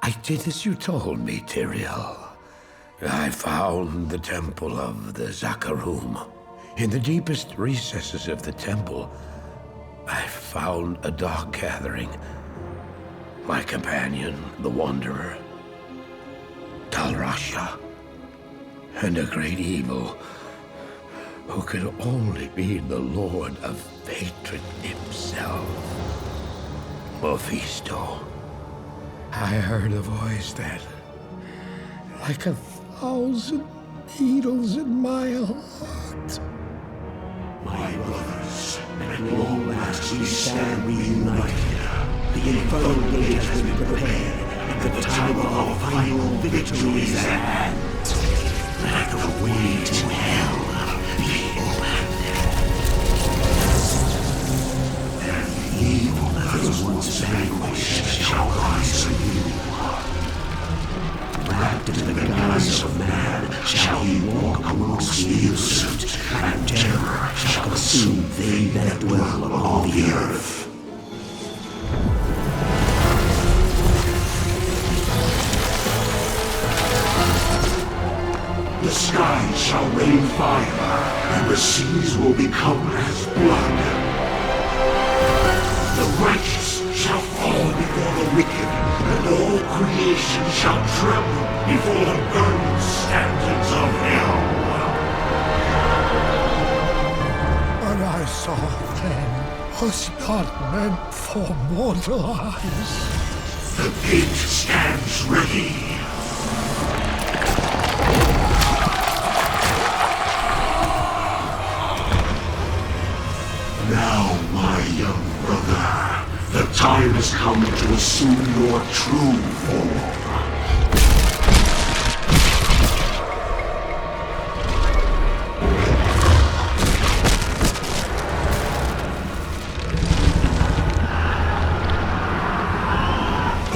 I did as you told me, Tyrael. I found the temple of the Zakarum. In the deepest recesses of the temple, I found a dark gathering. My companion, the Wanderer, Talrasha, and a great evil who could only be the Lord of Hatred himself, Mephisto. I heard a voice that, like 1,000 needles in my heart. My brothers, at long last we stand reunited. The infernal gate has been prepared, and the time of our final victory is at hand. Let the way to hell be opened. And the evil that was once vanquished shall rise anew. Wrapped in the guise of man, shall he walk amongst the innocent, and terror shall consume they that dwell upon the earth. The skies shall rain fire, and the seas will become as blood. The righteous shall fall before the wicked, and all creation shall tremble before the burning standards of hell. What I saw then was not meant for mortal eyes. The gate stands ready. Now, my young brother, the time has come to assume your true form.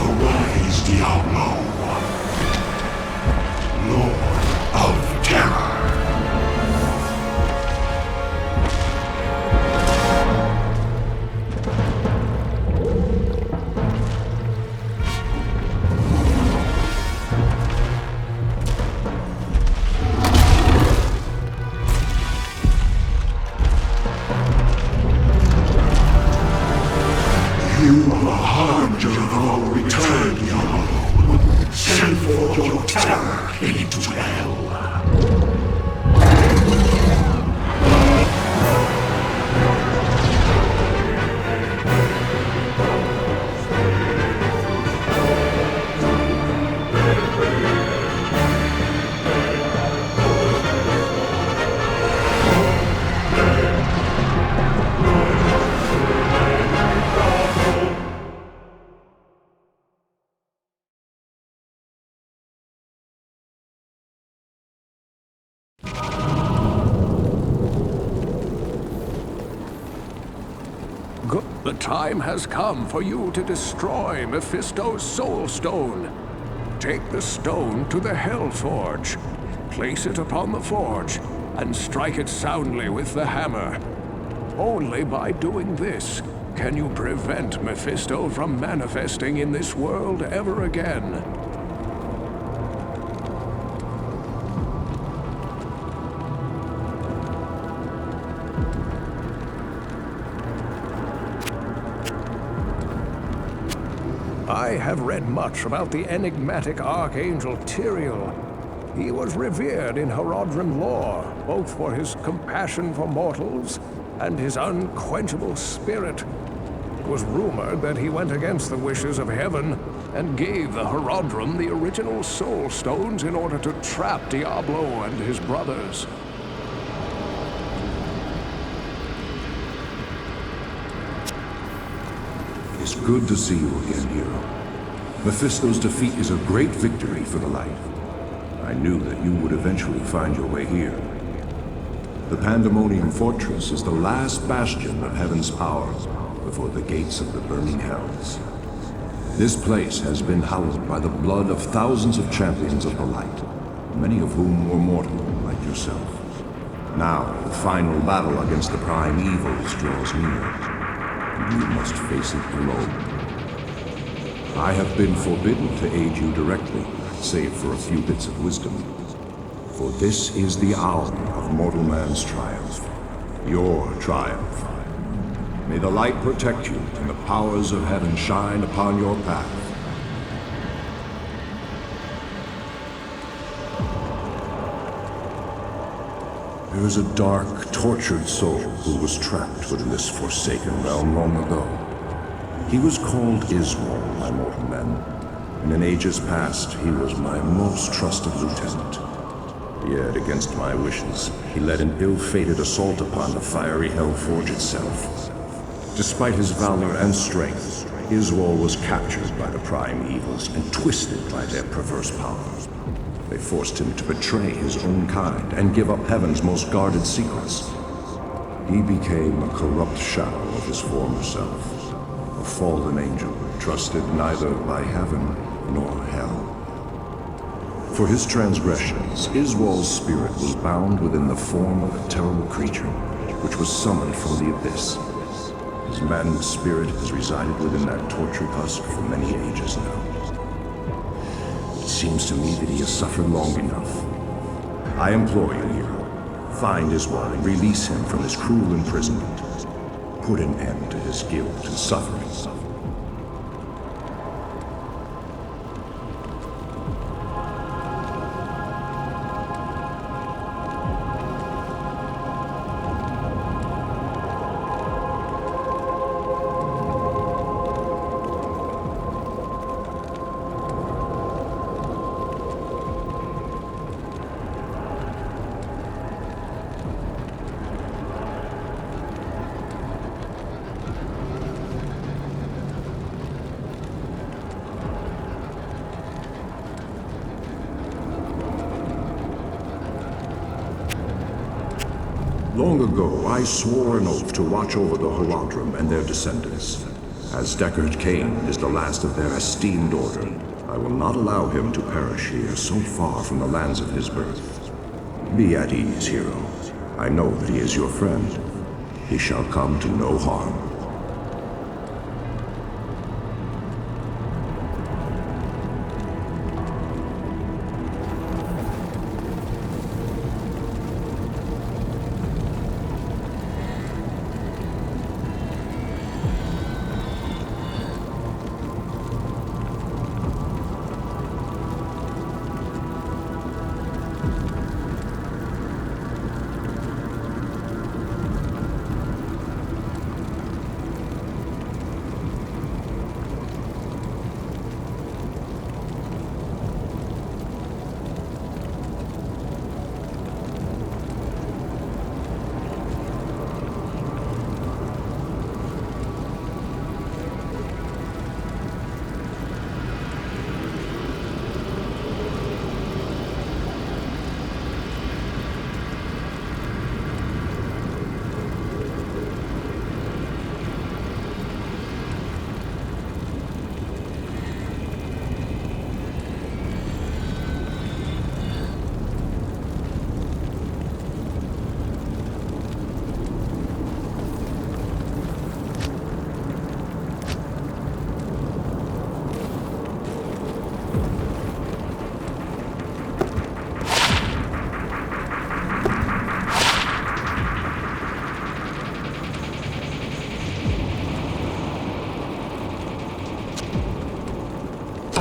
Arise, Diablo, Lord of Terror. You are the harbinger of our return, Diablo. Send forth your terror into hell. The time has come for you to destroy Mephisto's Soul Stone. Take the stone to the Hell Forge, place it upon the forge, and strike it soundly with the hammer. Only by doing this can you prevent Mephisto from manifesting in this world ever again. I have read much about the enigmatic Archangel Tyrael. He was revered in Horadrim lore, both for his compassion for mortals and his unquenchable spirit. It was rumored that he went against the wishes of heaven and gave the Horadrim the original Soul Stones in order to trap Diablo and his brothers. It's good to see you again, hero. Mephisto's defeat is a great victory for the light. I knew that you would eventually find your way here. The Pandemonium Fortress is the last bastion of heaven's power before the gates of the burning hells. This place has been hallowed by the blood of thousands of champions of the light, many of whom were mortal, like yourself. Now, the final battle against the prime evils draws near. You must face it alone. I have been forbidden to aid you directly, save for a few bits of wisdom. For this is the hour of mortal man's triumph. Your triumph. May the light protect you, and the powers of heaven shine upon your path. There is a dark, tortured soul who was trapped within this forsaken realm long ago. He was called Iswal, my mortal men, and in ages past he was my most trusted lieutenant. Yet, against my wishes, he led an ill-fated assault upon the fiery Hellforge itself. Despite his valor and strength, Iswal was captured by the Prime Evils and twisted by their perverse power. They forced him to betray his own kind and give up heaven's most guarded secrets. He became a corrupt shadow of his former self, a fallen angel trusted neither by heaven nor hell. For his transgressions, Iswal's spirit was bound within the form of a terrible creature, which was summoned from the abyss. His maddened spirit has resided within that tortured husk for many ages now. It seems to me that he has suffered long enough. I implore you, hero, find Iswal and release him from his cruel imprisonment. Put an end to his guilt and suffering. Long ago, I swore an oath to watch over the Horadrim and their descendants. As Deckard Cain is the last of their esteemed order, I will not allow him to perish here so far from the lands of his birth. Be at ease, hero. I know that he is your friend. He shall come to no harm.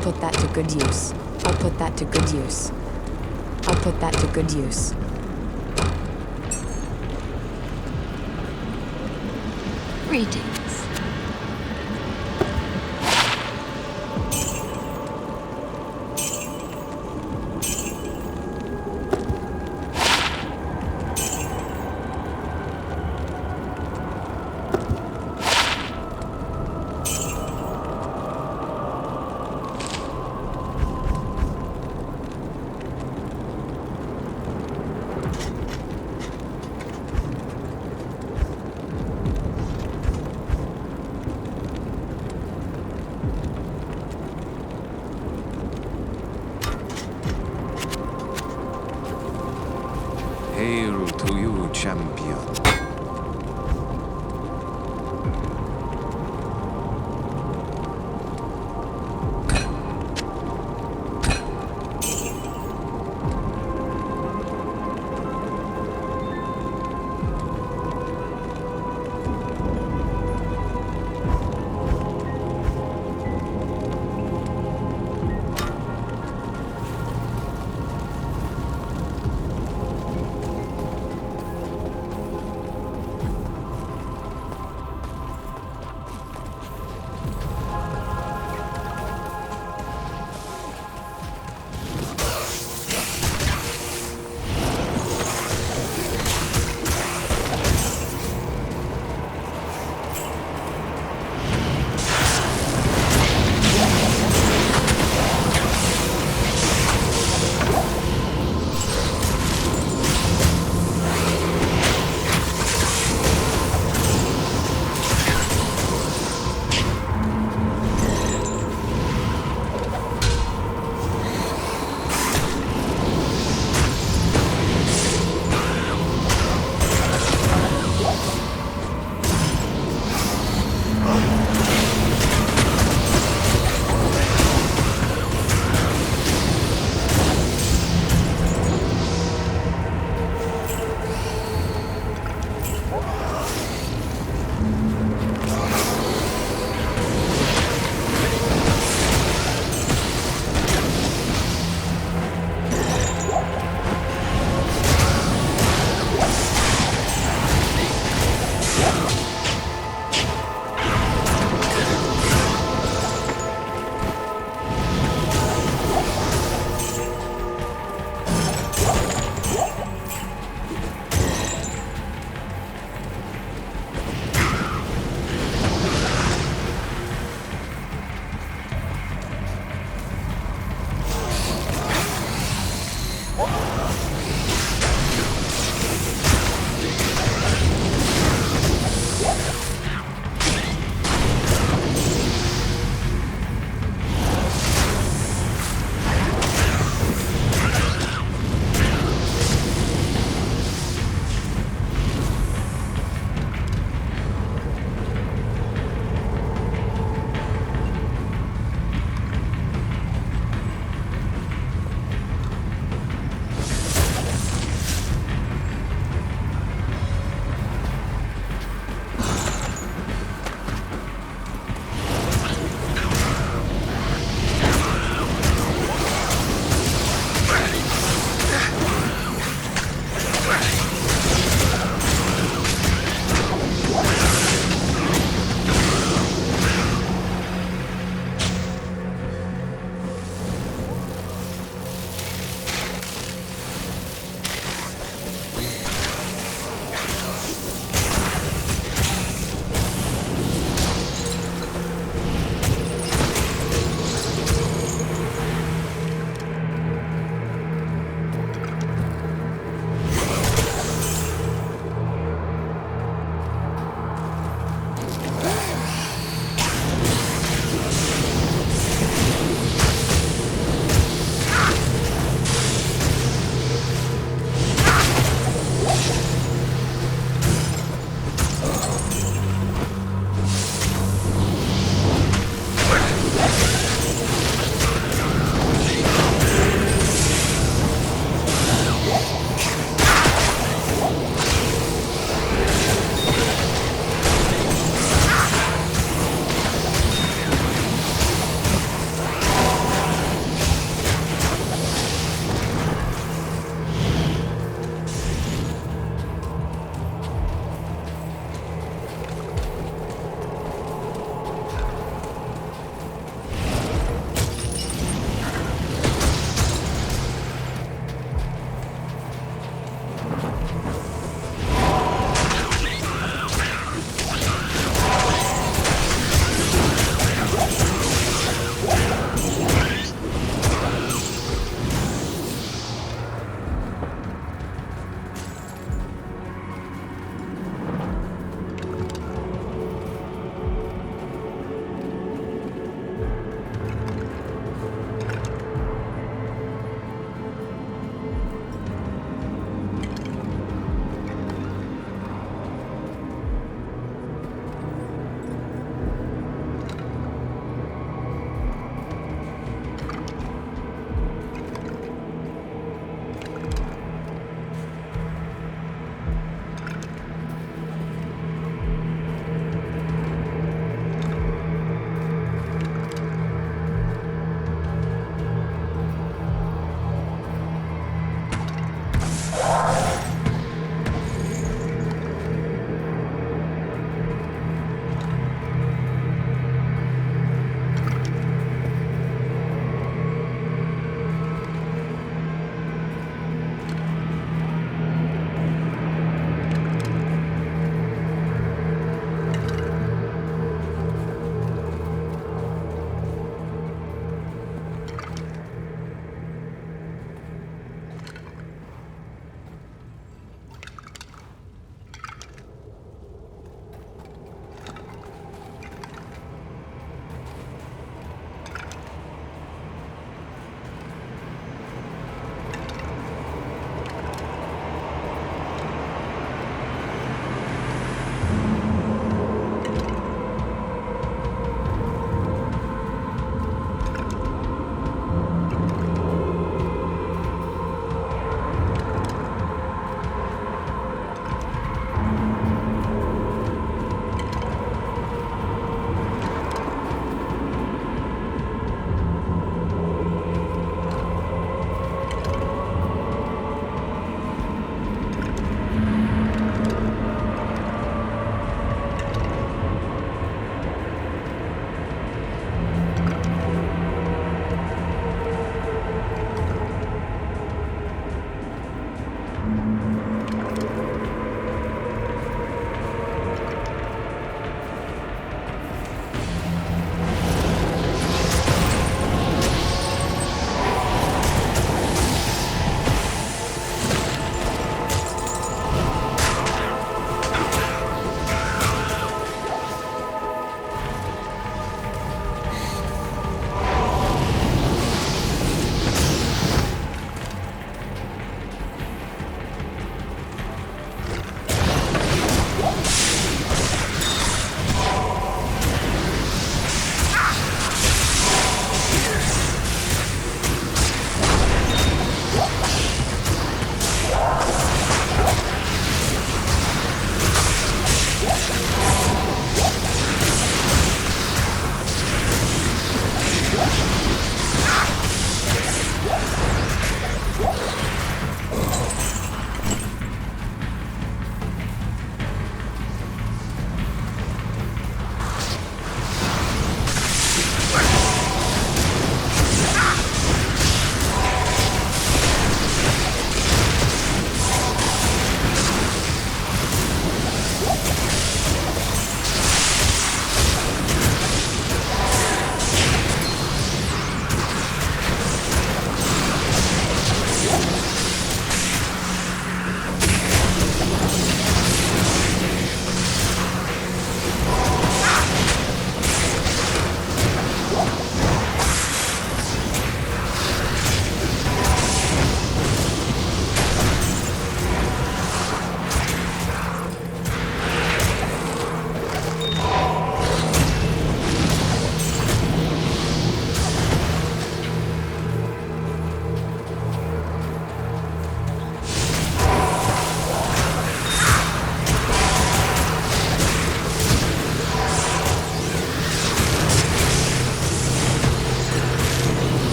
I'll put that to good use. I'll put that to good use. I'll put that to good use. Greetings.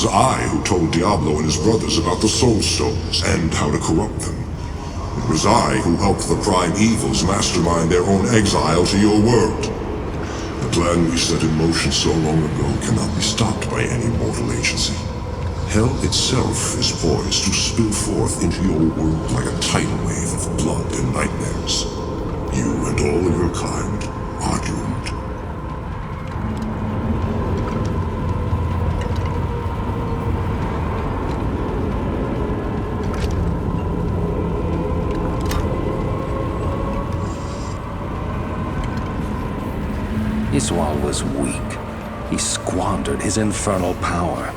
was I who told Diablo and his brothers about the Soul Stones and how to corrupt them. It was I who helped the Prime Evils mastermind their own exile to your world. The plan we set in motion so long ago cannot be stopped by any mortal agency. Hell itself is poised to spill forth into your world like a tidal wave of blood and nightmares. You and all your kind are doomed. Iswal was weak. He squandered his infernal power.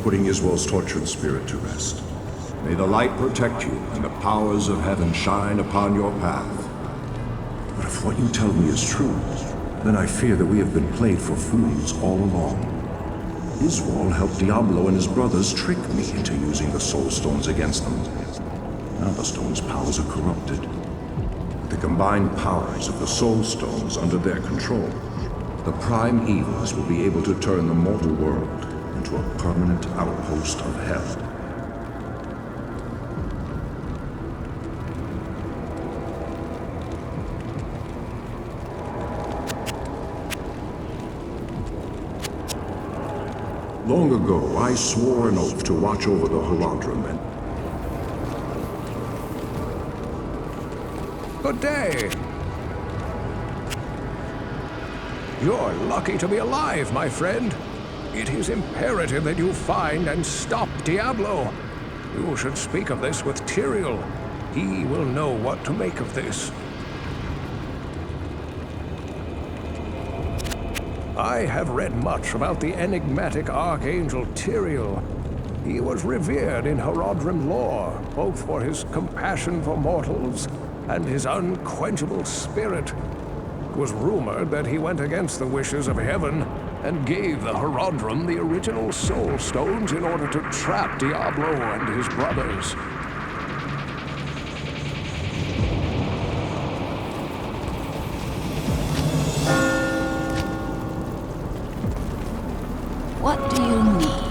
putting Iswell's tortured spirit to rest. May the light protect you and the powers of heaven shine upon your path. But if what you tell me is true, then I fear that we have been played for fools all along. Iswell helped Diablo and his brothers trick me into using the Soul Stones against them. Now the Stones' powers are corrupted. With the combined powers of the Soul Stones under their control, the Prime Evils will be able to turn the mortal world into a permanent outpost of hell. Long ago, I swore an oath to watch over the Horadrim and... Good day. You're lucky to be alive, my friend. It is imperative that you find and stop Diablo. You should speak of this with Tyrael. He will know what to make of this. I have read much about the enigmatic Archangel Tyrael. He was revered in Horadrim lore, both for his compassion for mortals and his unquenchable spirit. It was rumored that he went against the wishes of heaven and gave the Horadrim the original Soul Stones in order to trap Diablo and his brothers. What do you need?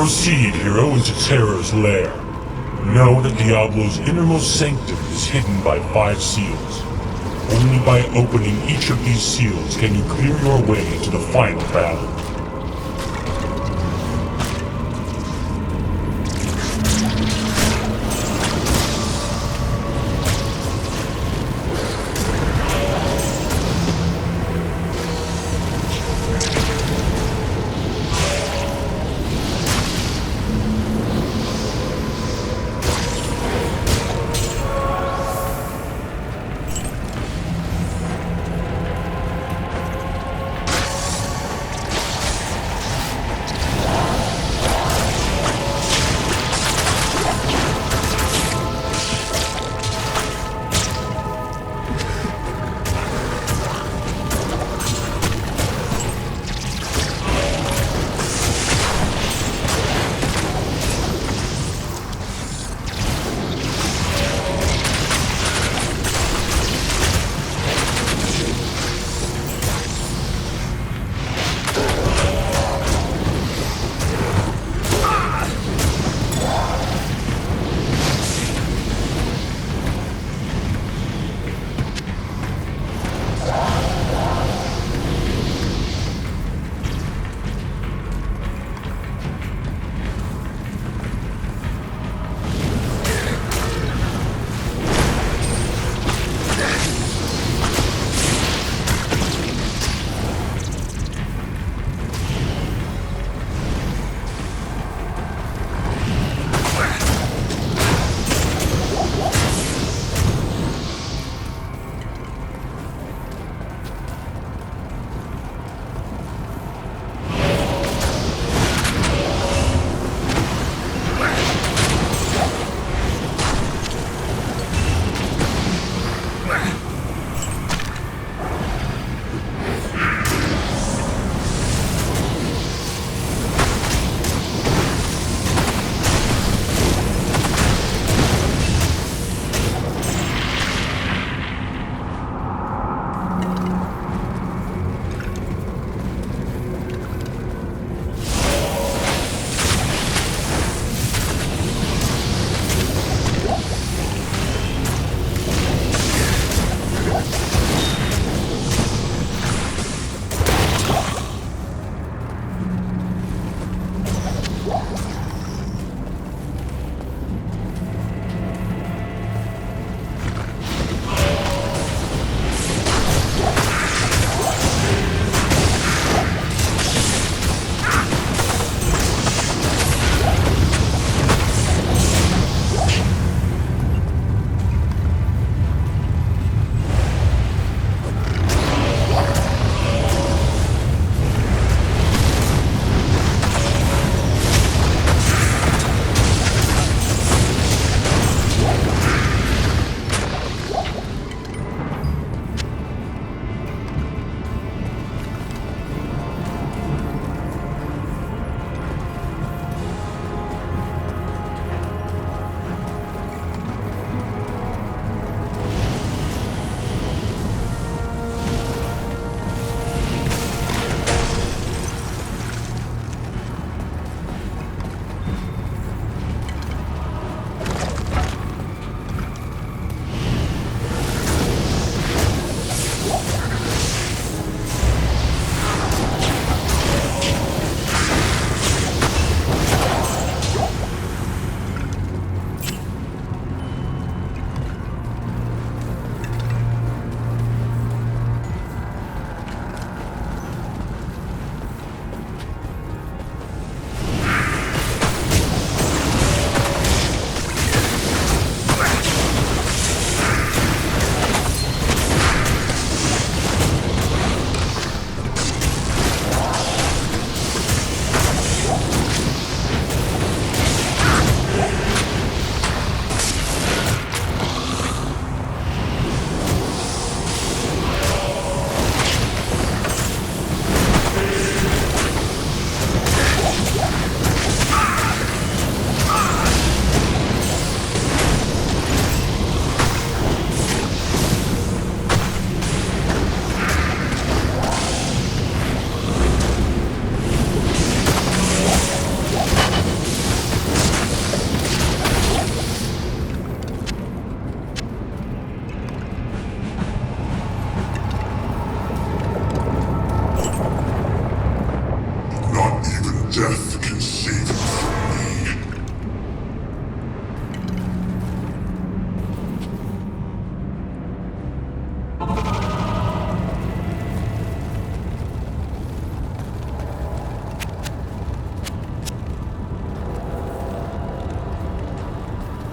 Proceed, hero, into Terror's lair. Know that Diablo's innermost sanctum is hidden by 5 seals. Only by opening each of these seals can you clear your way into the final battle.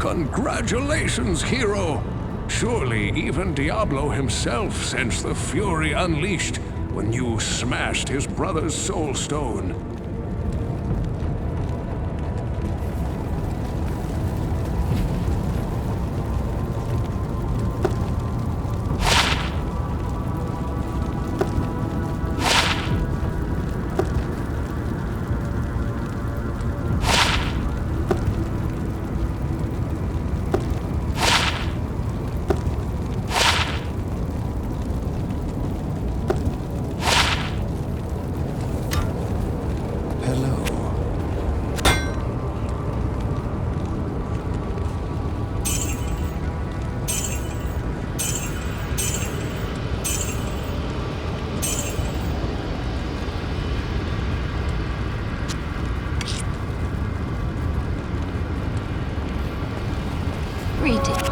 Congratulations, hero! Surely even Diablo himself sensed the fury unleashed when you smashed his brother's soul stone. Greetings.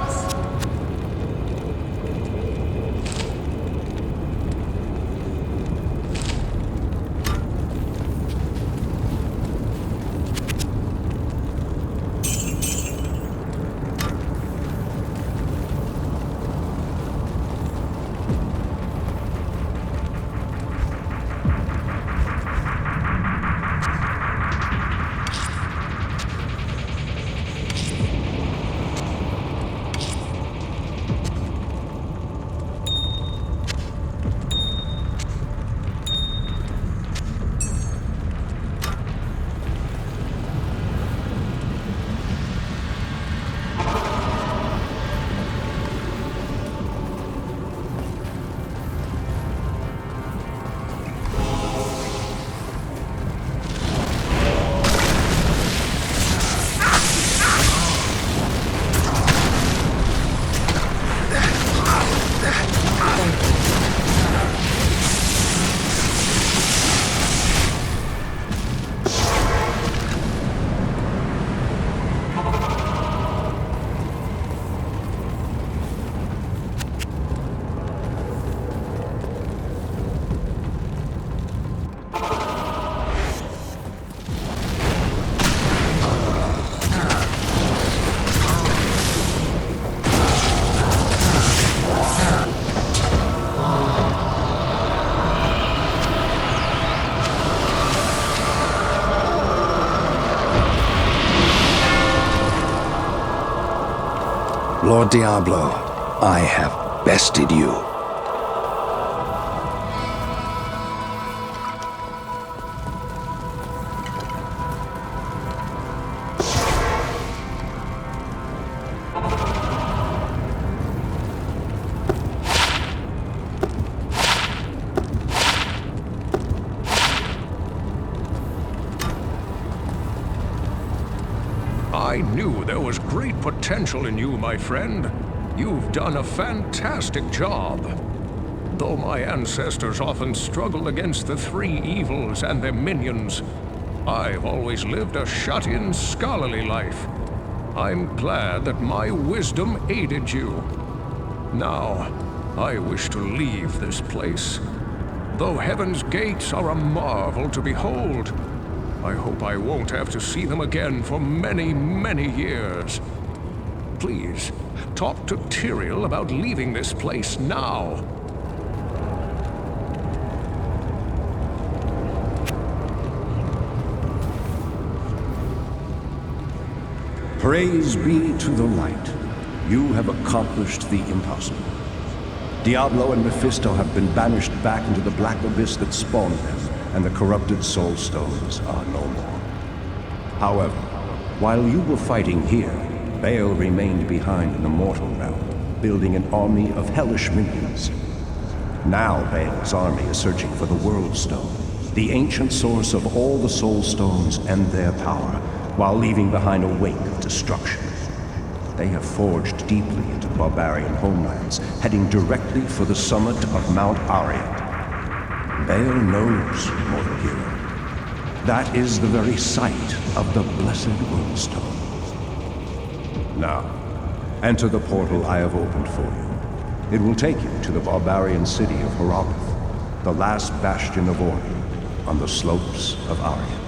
Lord Diablo, I have bested you. I knew there was great potential in you, my friend. You've done a fantastic job. Though my ancestors often struggled against the three evils and their minions, I've always lived a shut-in, scholarly life. I'm glad that my wisdom aided you. Now, I wish to leave this place. Though heaven's gates are a marvel to behold, I hope I won't have to see them again for many, many years. Please, talk to Tyrael about leaving this place now. Praise be to the light. You have accomplished the impossible. Diablo and Mephisto have been banished back into the black abyss that spawned them, and the corrupted soul stones are no more. However, while you were fighting here, Baal remained behind in the mortal realm, building an army of hellish minions. Now Baal's army is searching for the World Stone, the ancient source of all the soul stones and their power, while leaving behind a wake of destruction. They have forged deeply into barbarian homelands, heading directly for the summit of Mount Ariat. Baal knows, mortal hero. That is the very site of the blessed World Stone. Now, enter the portal I have opened for you. It will take you to the barbarian city of Resurrected, the last bastion of order on the slopes of Ariat.